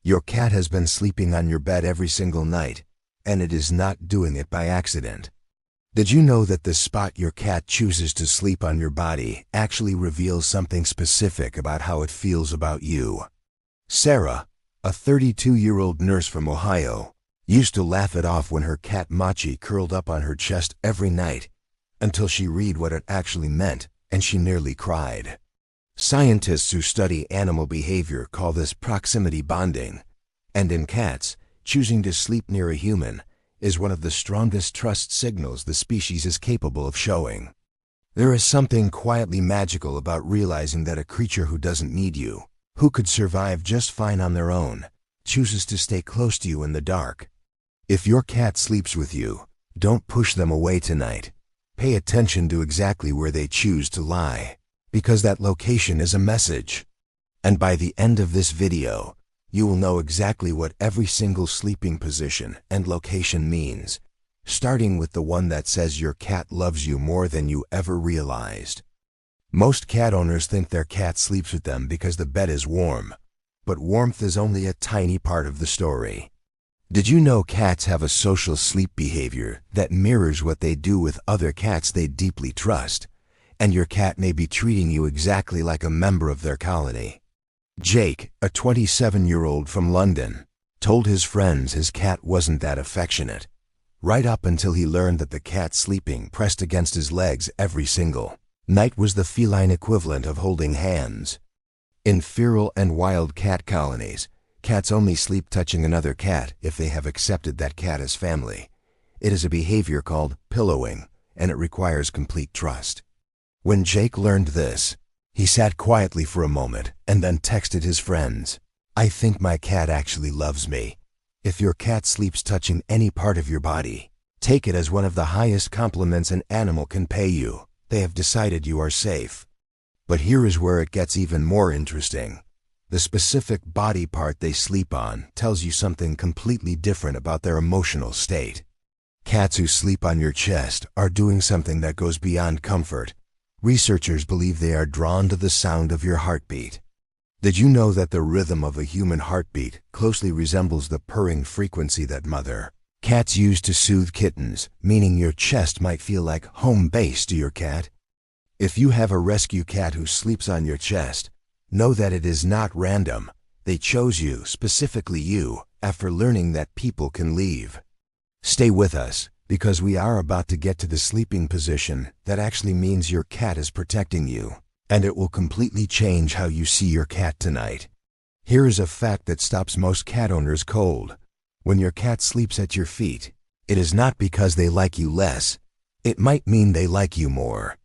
Your cat has been sleeping on your bed every single night, and it is not doing it by accident. Did you know that the spot your cat chooses to sleep on your body actually reveals something specific about how it feels about you? Sarah, a 32-year-old nurse from Ohio, used to laugh it off when her cat Machi curled up on her chest every night, until she read what it actually meant, and she nearly cried. Scientists who study animal behavior call this proximity bonding, and in cats, choosing to sleep near a human is one of the strongest trust signals the species is capable of showing. There is something quietly magical about realizing that a creature who doesn't need you, who could survive just fine on their own, chooses to stay close to you in the dark. If your cat sleeps with you, don't push them away tonight. Pay attention to exactly where they choose to lie, because that location is a message. And by the end of this video, you will know exactly what every single sleeping position and location means, starting with the one that says your cat loves you more than you ever realized. Most cat owners think their cat sleeps with them because the bed is warm, but warmth is only a tiny part of the story. Did you know cats have a social sleep behavior that mirrors what they do with other cats they deeply trust, and your cat may be treating you exactly like a member of their colony? Jake, a 27-year-old from London, told his friends his cat wasn't that affectionate, right up until he learned that the cat sleeping pressed against his legs every single night was the feline equivalent of holding hands. In feral and wild cat colonies, cats only sleep touching another cat if they have accepted that cat as family. It is a behavior called pillowing, and it requires complete trust. When Jake learned this, he sat quietly for a moment and then texted his friends, "I think my cat actually loves me." If your cat sleeps touching any part of your body, take it as one of the highest compliments an animal can pay you. They have decided you are safe. But here is where it gets even more interesting. The specific body part they sleep on tells you something completely different about their emotional state. Cats who sleep on your chest are doing something that goes beyond comfort. Researchers believe they are drawn to the sound of your heartbeat. Did you know that the rhythm of a human heartbeat closely resembles the purring frequency that mother cats use to soothe kittens, meaning your chest might feel like home base to your cat? If you have a rescue cat who sleeps on your chest, know that it is not random. They chose you, specifically you, after learning that people can leave. Stay with us, because we are about to get to the sleeping position that actually means your cat is protecting you, and it will completely change how you see your cat tonight. Here is a fact that stops most cat owners cold. When your cat sleeps at your feet, it is not because they like you less. It might mean they like you more.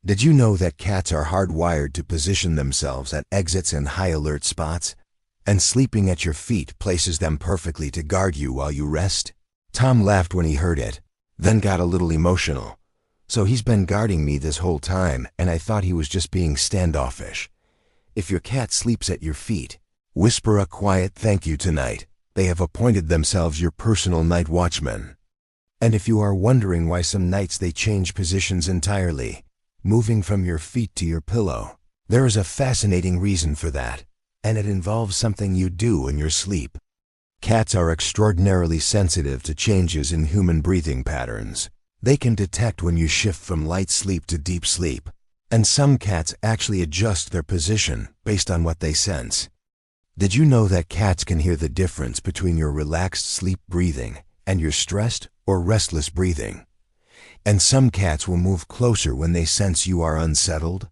Did you know that cats are hardwired to position themselves at exits and high alert spots? And sleeping at your feet places them perfectly to guard you while you rest? Tom laughed when he heard it, then got a little emotional. So he's been guarding me this whole time, and I thought he was just being standoffish. If your cat sleeps at your feet, whisper a quiet thank you tonight. They have appointed themselves your personal night watchman. And if you are wondering why some nights they change positions entirely, moving from your feet to your pillow, there is a fascinating reason for that, and it involves something you do in your sleep. Cats are extraordinarily sensitive to changes in human breathing patterns. They can detect when you shift from light sleep to deep sleep, and some cats actually adjust their position based on what they sense. Did you know that cats can hear the difference between your relaxed sleep breathing and your stressed or restless breathing? And some cats will move closer when they sense you are unsettled.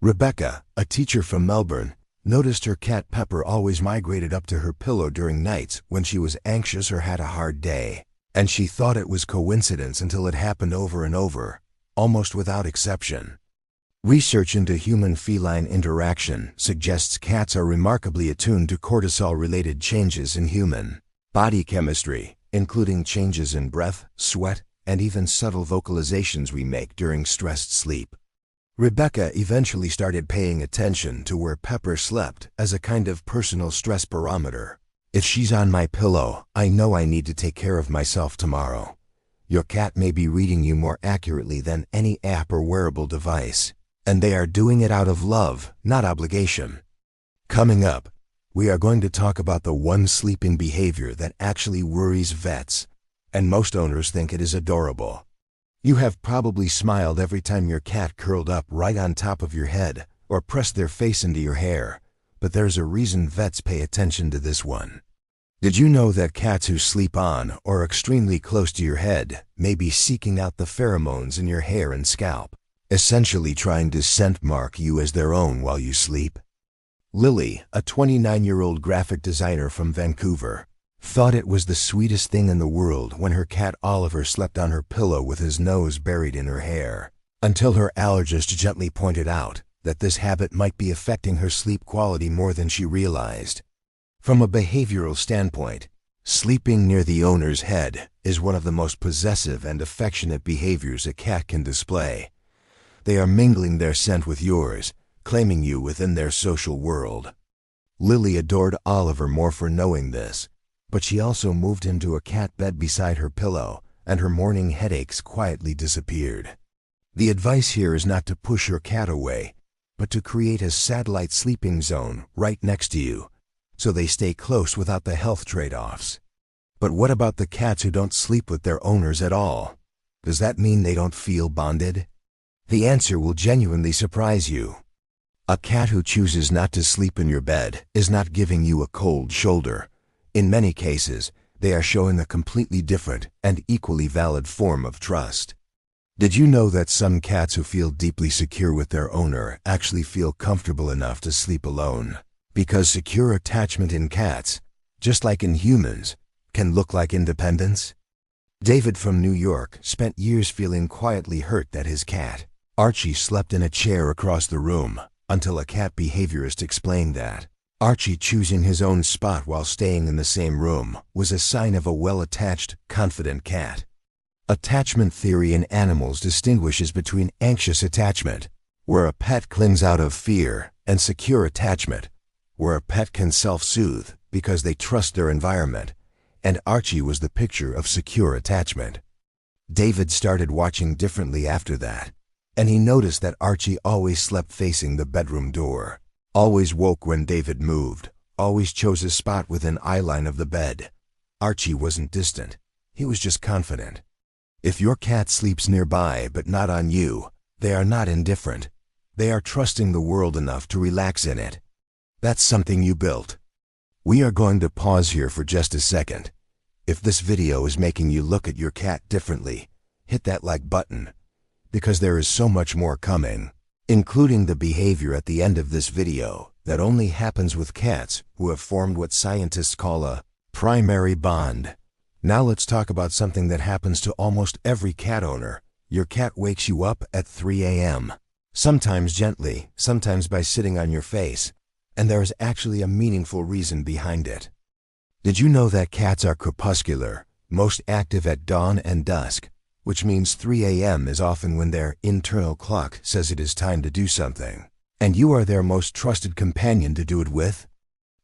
Rebecca, a teacher from Melbourne, noticed her cat Pepper always migrated up to her pillow during nights when she was anxious or had a hard day, and she thought it was coincidence until it happened over and over, almost without exception. Research into human-feline interaction suggests cats are remarkably attuned to cortisol-related changes in human body chemistry, including changes in breath, sweat, and even subtle vocalizations we make during stressed sleep. Rebecca eventually started paying attention to where Pepper slept as a kind of personal stress barometer. If she's on my pillow, I know I need to take care of myself tomorrow. Your cat may be reading you more accurately than any app or wearable device, and they are doing it out of love, not obligation. Coming up, we are going to talk about the one sleeping behavior that actually worries vets, and most owners think it is adorable. You have probably smiled every time your cat curled up right on top of your head or pressed their face into your hair, but there's a reason vets pay attention to this one. Did you know that cats who sleep on or extremely close to your head may be seeking out the pheromones in your hair and scalp, essentially trying to scent mark you as their own while you sleep? Lily, a 29-year-old graphic designer from Vancouver, thought it was the sweetest thing in the world when her cat Oliver slept on her pillow with his nose buried in her hair, until her allergist gently pointed out that this habit might be affecting her sleep quality more than she realized. From a behavioral standpoint, sleeping near the owner's head is one of the most possessive and affectionate behaviors a cat can display. They are mingling their scent with yours, claiming you within their social world. Lily adored Oliver more for knowing this, but she also moved him to a cat bed beside her pillow, and her morning headaches quietly disappeared. The advice here is not to push your cat away, but to create a satellite sleeping zone right next to you, so they stay close without the health trade-offs. But what about the cats who don't sleep with their owners at all? Does that mean they don't feel bonded? The answer will genuinely surprise you. A cat who chooses not to sleep in your bed is not giving you a cold shoulder. In many cases, they are showing a completely different and equally valid form of trust. Did you know that some cats who feel deeply secure with their owner actually feel comfortable enough to sleep alone? Because secure attachment in cats, just like in humans, can look like independence. David from New York spent years feeling quietly hurt that his cat, Archie, slept in a chair across the room, until a cat behaviorist explained that Archie choosing his own spot while staying in the same room was a sign of a well-attached, confident cat. Attachment theory in animals distinguishes between anxious attachment, where a pet clings out of fear, and secure attachment, where a pet can self-soothe because they trust their environment, and Archie was the picture of secure attachment. David started watching differently after that, and he noticed that Archie always slept facing the bedroom door, always woke when David moved, always chose a spot within eyeline of the bed. Archie wasn't distant, he was just confident. If your cat sleeps nearby but not on you, they are not indifferent. They are trusting the world enough to relax in it. That's something you built. We are going to pause here for just a second. If this video is making you look at your cat differently, hit that like button, because there is so much more coming, including the behavior at the end of this video that only happens with cats who have formed what scientists call a primary bond. Now let's talk about something that happens to almost every cat owner. Your cat wakes you up at 3 a.m. Sometimes gently, sometimes by sitting on your face, and there is actually a meaningful reason behind it. Did you know that cats are crepuscular, most active at dawn and dusk, which means 3 a.m. is often when their internal clock says it is time to do something, and you are their most trusted companion to do it with?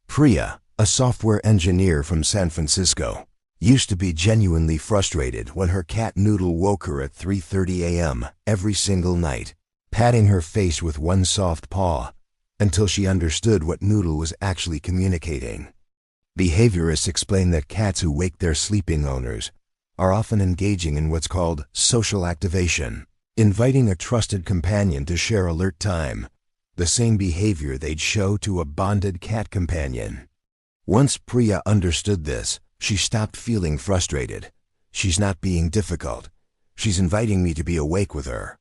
Priya, a software engineer from San Francisco, used to be genuinely frustrated when her cat Noodle woke her at 3:30 a.m. every single night, patting her face with one soft paw, until she understood what Noodle was actually communicating. Behaviorists explain that cats who wake their sleeping owners are often engaging in what's called social activation, inviting a trusted companion to share alert time, the same behavior they'd show to a bonded cat companion. Once Priya understood this, she stopped feeling frustrated. She's not being difficult. She's inviting me to be awake with her.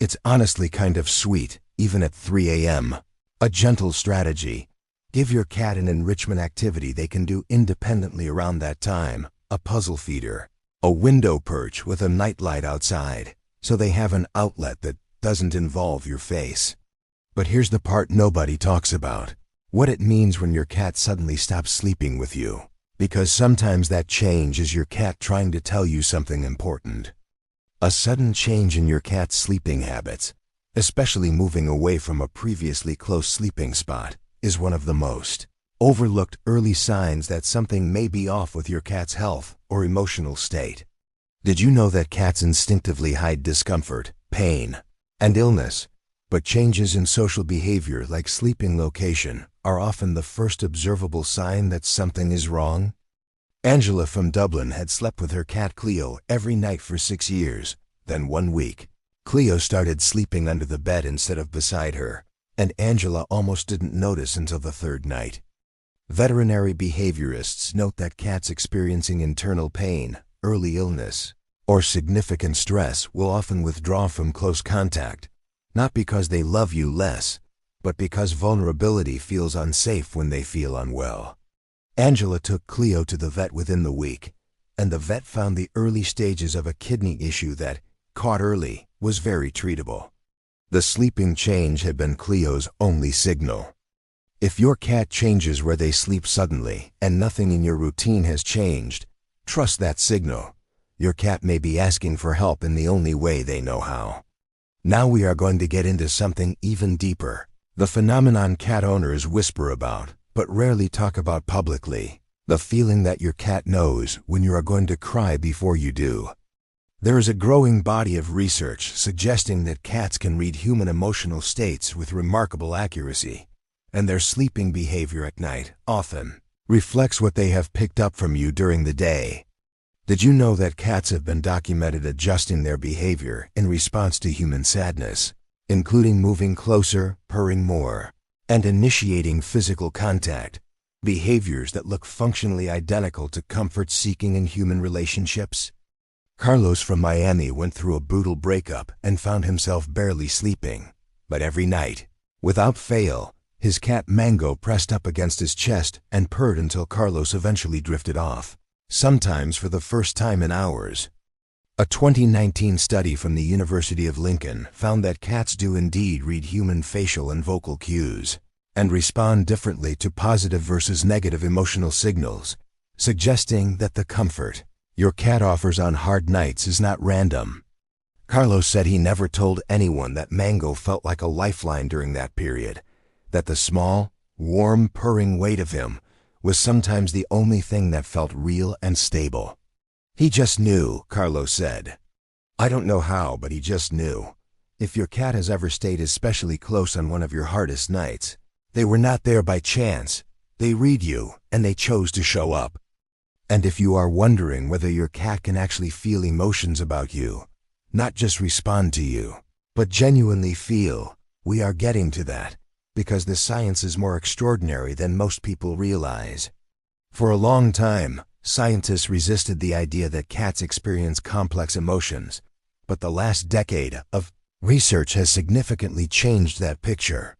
It's honestly kind of sweet, even at 3 a.m. A gentle strategy. Give your cat an enrichment activity they can do independently around that time, a puzzle feeder, a window perch with a nightlight outside, so they have an outlet that doesn't involve your face. But here's the part nobody talks about. What it means when your cat suddenly stops sleeping with you. Because sometimes that change is your cat trying to tell you something important. A sudden change in your cat's sleeping habits, especially moving away from a previously close sleeping spot, is one of the most overlooked early signs that something may be off with your cat's health or emotional state. Did you know that cats instinctively hide discomfort, pain, and illness But changes in social behavior like sleeping location are often the first observable sign that something is wrong. Angela from Dublin had slept with her cat Cleo every night for 6 years. Then one week, Cleo started sleeping under the bed instead of beside her, and Angela almost didn't notice until the third night. Veterinary behaviorists note that cats experiencing internal pain, early illness, or significant stress will often withdraw from close contact, not because they love you less, but because vulnerability feels unsafe when they feel unwell. Angela took Cleo to the vet within the week, and the vet found the early stages of a kidney issue that, caught early, was very treatable. The sleeping change had been Cleo's only signal. If your cat changes where they sleep suddenly and nothing in your routine has changed, trust that signal. Your cat may be asking for help in the only way they know how. Now we are going to get into something even deeper, the phenomenon cat owners whisper about, but rarely talk about publicly, the feeling that your cat knows when you are going to cry before you do. There is a growing body of research suggesting that cats can read human emotional states with remarkable accuracy, and their sleeping behavior at night often reflects what they have picked up from you during the day. Did you know that cats have been documented adjusting their behavior in response to human sadness, including moving closer, purring more, and initiating physical contact, behaviors that look functionally identical to comfort-seeking in human relationships? Carlos from Miami went through a brutal breakup and found himself barely sleeping, but every night, without fail, his cat Mango pressed up against his chest and purred until Carlos eventually drifted off, sometimes for the first time in hours. A 2019 study from the University of Lincoln found that cats do indeed read human facial and vocal cues, and respond differently to positive versus negative emotional signals, suggesting that the comfort your cat offers on hard nights is not random. Carlos said he never told anyone that Mango felt like a lifeline during that period, that the small, warm, purring weight of him was sometimes the only thing that felt real and stable. He just knew, Carlos said. I don't know how, but he just knew. If your cat has ever stayed especially close on one of your hardest nights, they were not there by chance. They read you, and they chose to show up. And if you are wondering whether your cat can actually feel emotions about you, not just respond to you, but genuinely feel, we are getting to that, because the science is more extraordinary than most people realize. For a long time, scientists resisted the idea that cats experience complex emotions, but the last decade of research has significantly changed that picture.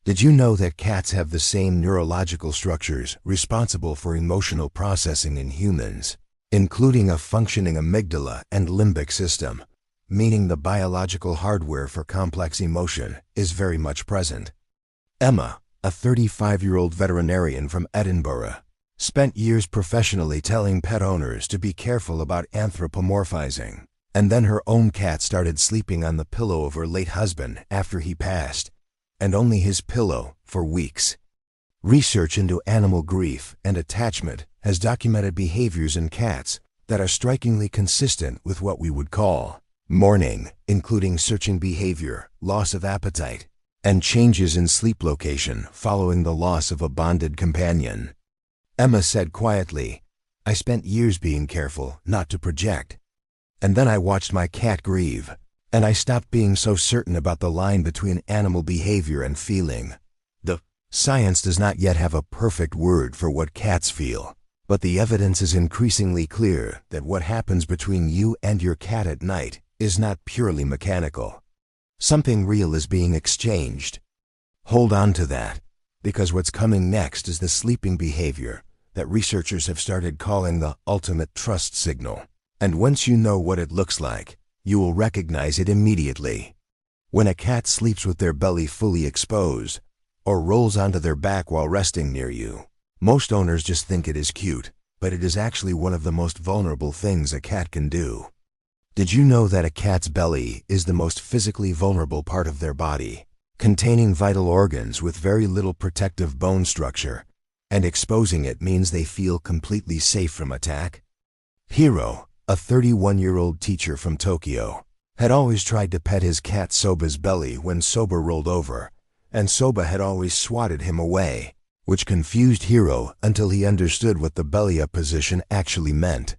Did you know that cats have the same neurological structures responsible for emotional processing in humans, including a functioning amygdala and limbic system, meaning the biological hardware for complex emotion is very much present? Emma, a 35-year-old veterinarian from Edinburgh, spent years professionally telling pet owners to be careful about anthropomorphizing, and then her own cat started sleeping on the pillow of her late husband after he passed, and only his pillow, for weeks. Research into animal grief and attachment has documented behaviors in cats that are strikingly consistent with what we would call mourning, including searching behavior, loss of appetite, and changes in sleep location following the loss of a bonded companion. Emma said quietly, I spent years being careful not to project. And then I watched my cat grieve, and I stopped being so certain about the line between animal behavior and feeling. The science does not yet have a perfect word for what cats feel, but the evidence is increasingly clear that what happens between you and your cat at night is not purely mechanical. Something real is being exchanged. Hold on to that, because what's coming next is the sleeping behavior that researchers have started calling the ultimate trust signal. And once you know what it looks like, you will recognize it immediately. When a cat sleeps with their belly fully exposed, or rolls onto their back while resting near you, most owners just think it is cute, but it is actually one of the most vulnerable things a cat can do. Did you know that a cat's belly is the most physically vulnerable part of their body, containing vital organs with very little protective bone structure, and exposing it means they feel completely safe from attack? Hiro, a 31-year-old teacher from Tokyo, had always tried to pet his cat Soba's belly when Soba rolled over, and Soba had always swatted him away, which confused Hiro until he understood what the belly-up position actually meant.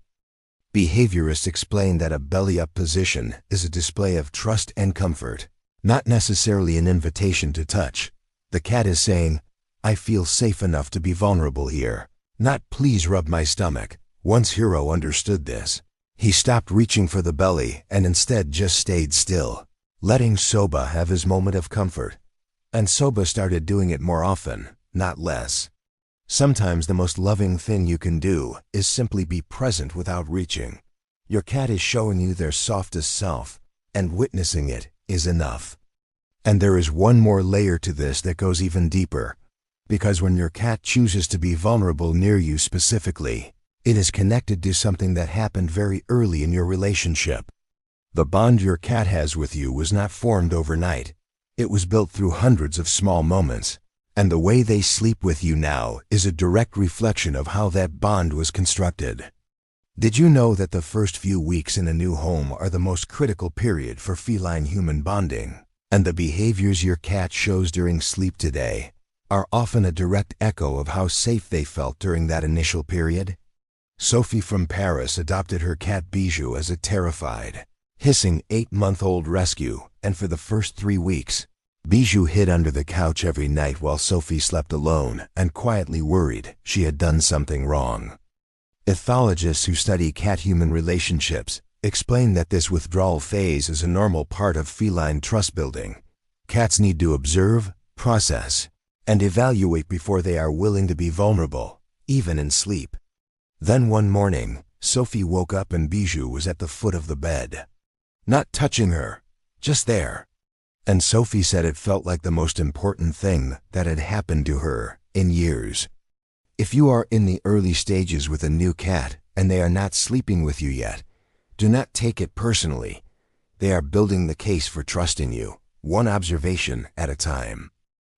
Behaviorists explain that a belly-up position is a display of trust and comfort, not necessarily an invitation to touch. The cat is saying, "I feel safe enough to be vulnerable here," not "please rub my stomach." Once Hiro understood this, he stopped reaching for the belly and instead just stayed still, letting Soba have his moment of comfort. And Soba started doing it more often, not less. Sometimes the most loving thing you can do is simply be present without reaching. Your cat is showing you their softest self, and witnessing it is enough. And there is one more layer to this that goes even deeper, because when your cat chooses to be vulnerable near you specifically, it is connected to something that happened very early in your relationship. The bond your cat has with you was not formed overnight. It was built through hundreds of small moments, and the way they sleep with you now is a direct reflection of how that bond was constructed. Did you know that the first few weeks in a new home are the most critical period for feline-human bonding, and the behaviors your cat shows during sleep today are often a direct echo of how safe they felt during that initial period? Sophie from Paris adopted her cat Bijou as a terrified, hissing 8-month-old rescue, and for the first 3 weeks, Bijou hid under the couch every night while Sophie slept alone and quietly worried she had done something wrong. Ethologists who study cat-human relationships explain that this withdrawal phase is a normal part of feline trust building. Cats need to observe, process, and evaluate before they are willing to be vulnerable, even in sleep. Then one morning, Sophie woke up and Bijou was at the foot of the bed. Not touching her, just there. And Sophie said it felt like the most important thing that had happened to her in years. If you are in the early stages with a new cat and they are not sleeping with you yet, do not take it personally. They are building the case for trusting you, one observation at a time.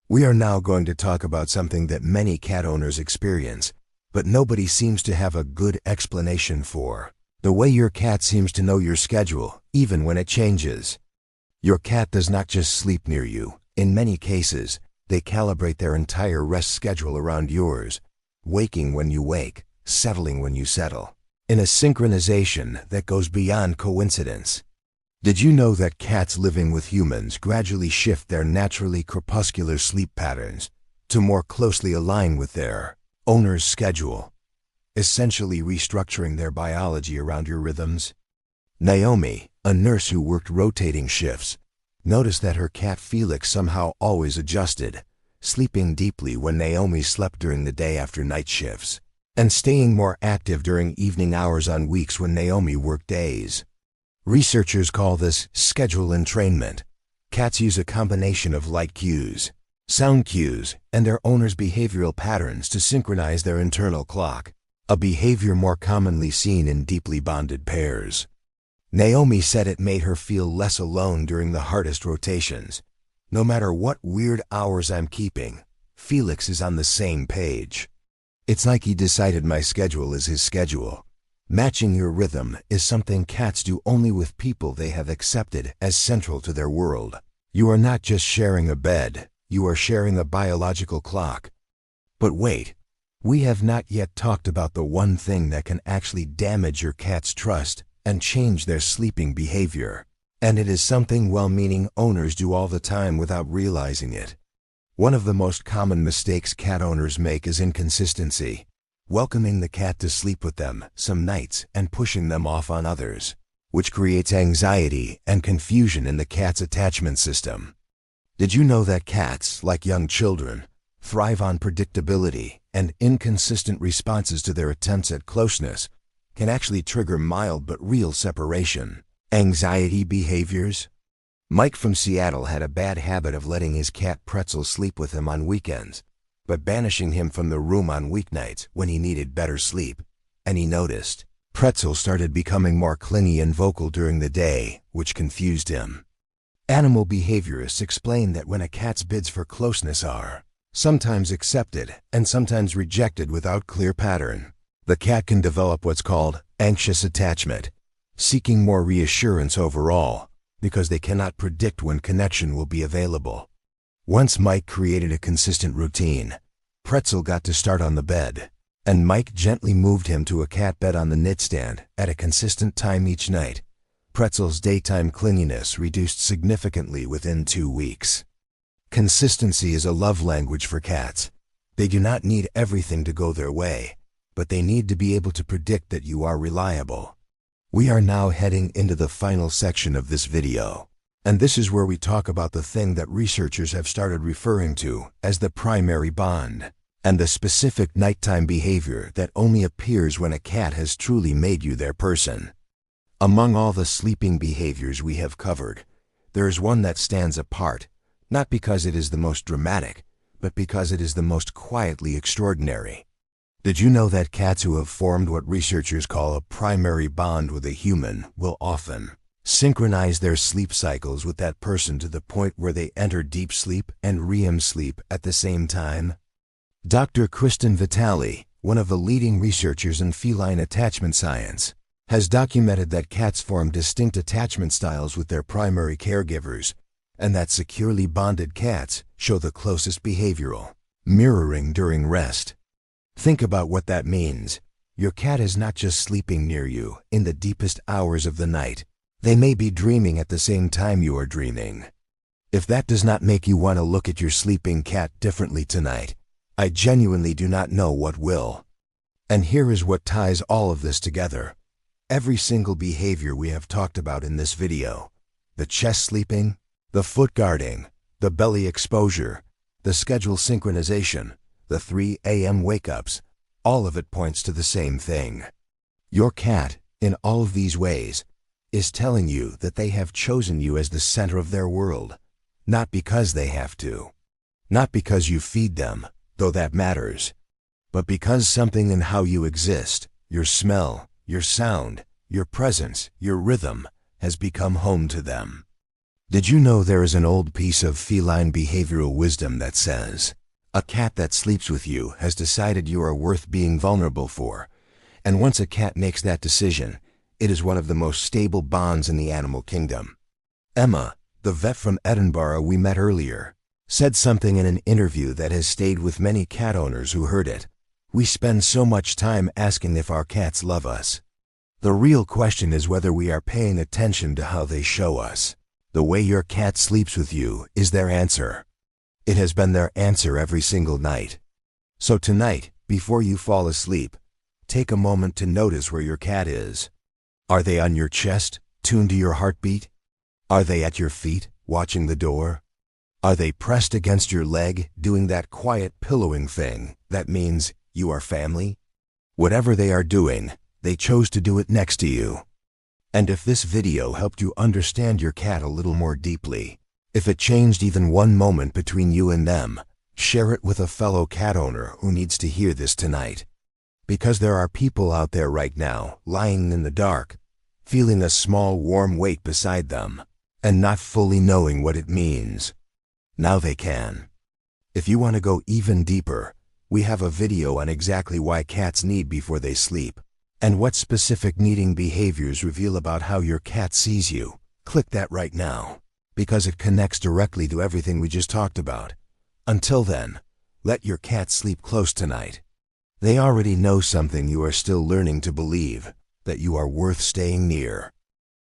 We are now going to talk about something that many cat owners experience, but nobody seems to have a good explanation for. The way your cat seems to know your schedule, even when it changes. Your cat does not just sleep near you. In many cases, they calibrate their entire rest schedule around yours, waking when you wake, settling when you settle, in a synchronization that goes beyond coincidence. Did you know that cats living with humans gradually shift their naturally crepuscular sleep patterns to more closely align with their owner's schedule, essentially restructuring their biology around your rhythms? Naomi, a nurse who worked rotating shifts, noticed that her cat Felix somehow always adjusted, sleeping deeply when Naomi slept during the day after night shifts, and staying more active during evening hours on weeks when Naomi worked days. Researchers call this schedule entrainment. Cats use a combination of light cues, sound cues, and their owner's behavioral patterns to synchronize their internal clock, a behavior more commonly seen in deeply bonded pairs. Naomi said it made her feel less alone during the hardest rotations. No matter what weird hours I'm keeping, Felix is on the same page. It's like he decided my schedule is his schedule. Matching your rhythm is something cats do only with people they have accepted as central to their world. You are not just sharing a bed, you are sharing a biological clock. But wait, we have not yet talked about the one thing that can actually damage your cat's trust and change their sleeping behavior. And it is something well-meaning owners do all the time without realizing it. One of the most common mistakes cat owners make is inconsistency, welcoming the cat to sleep with them some nights and pushing them off on others, which creates anxiety and confusion in the cat's attachment system. Did you know that cats, like young children, thrive on predictability, and inconsistent responses to their attempts at closeness can actually trigger mild but real separation? Anxiety behaviors? Mike from Seattle had a bad habit of letting his cat Pretzel sleep with him on weekends, but banishing him from the room on weeknights when he needed better sleep. And he noticed Pretzel started becoming more clingy and vocal during the day, which confused him. Animal behaviorists explain that when a cat's bids for closeness are sometimes accepted and sometimes rejected without clear pattern, the cat can develop what's called anxious attachment, seeking more reassurance overall, because they cannot predict when connection will be available. Once Mike created a consistent routine, Pretzel got to start on the bed, and Mike gently moved him to a cat bed on the nightstand at a consistent time each night. Pretzel's daytime clinginess reduced significantly within 2 weeks. Consistency is a love language for cats. They do not need everything to go their way, but they need to be able to predict that you are reliable. We are now heading into the final section of this video, and this is where we talk about the thing that researchers have started referring to as the primary bond, and the specific nighttime behavior that only appears when a cat has truly made you their person. Among all the sleeping behaviors we have covered, there is one that stands apart, not because it is the most dramatic, but because it is the most quietly extraordinary. Did you know that cats who have formed what researchers call a primary bond with a human will often synchronize their sleep cycles with that person to the point where they enter deep sleep and REM sleep at the same time? Dr. Kristen Vitale, one of the leading researchers in feline attachment science, has documented that cats form distinct attachment styles with their primary caregivers, and that securely bonded cats show the closest behavioral mirroring during rest. Think about what that means. Your cat is not just sleeping near you in the deepest hours of the night. They may be dreaming at the same time you are dreaming. If that does not make you want to look at your sleeping cat differently tonight, I genuinely do not know what will. And here is what ties all of this together. Every single behavior we have talked about in this video, the chest sleeping, the foot guarding, the belly exposure, the schedule synchronization, the 3 a.m. wake-ups, all of it points to the same thing. Your cat, in all of these ways, is telling you that they have chosen you as the center of their world, not because they have to, not because you feed them, though that matters, but because something in how you exist, your smell, your sound, your presence, your rhythm, has become home to them. Did you know there is an old piece of feline behavioral wisdom that says, a cat that sleeps with you has decided you are worth being vulnerable for, and once a cat makes that decision, it is one of the most stable bonds in the animal kingdom. Emma, the vet from Edinburgh we met earlier, said something in an interview that has stayed with many cat owners who heard it. We spend so much time asking if our cats love us. The real question is whether we are paying attention to how they show us. The way your cat sleeps with you is their answer. It has been their answer every single night. So tonight, before you fall asleep, take a moment to notice where your cat is. Are they on your chest, tuned to your heartbeat? Are they at your feet, watching the door? Are they pressed against your leg, doing that quiet pillowing thing that means you are family? Whatever they are doing, they chose to do it next to you. And if this video helped you understand your cat a little more deeply, if it changed even one moment between you and them, share it with a fellow cat owner who needs to hear this tonight. Because there are people out there right now, lying in the dark, feeling a small warm weight beside them, and not fully knowing what it means. Now they can. If you want to go even deeper, we have a video on exactly why cats need before they sleep, and what specific needing behaviors reveal about how your cat sees you. Click that right now, because it connects directly to everything we just talked about. Until then, let your cat sleep close tonight. They already know something you are still learning to believe, that you are worth staying near.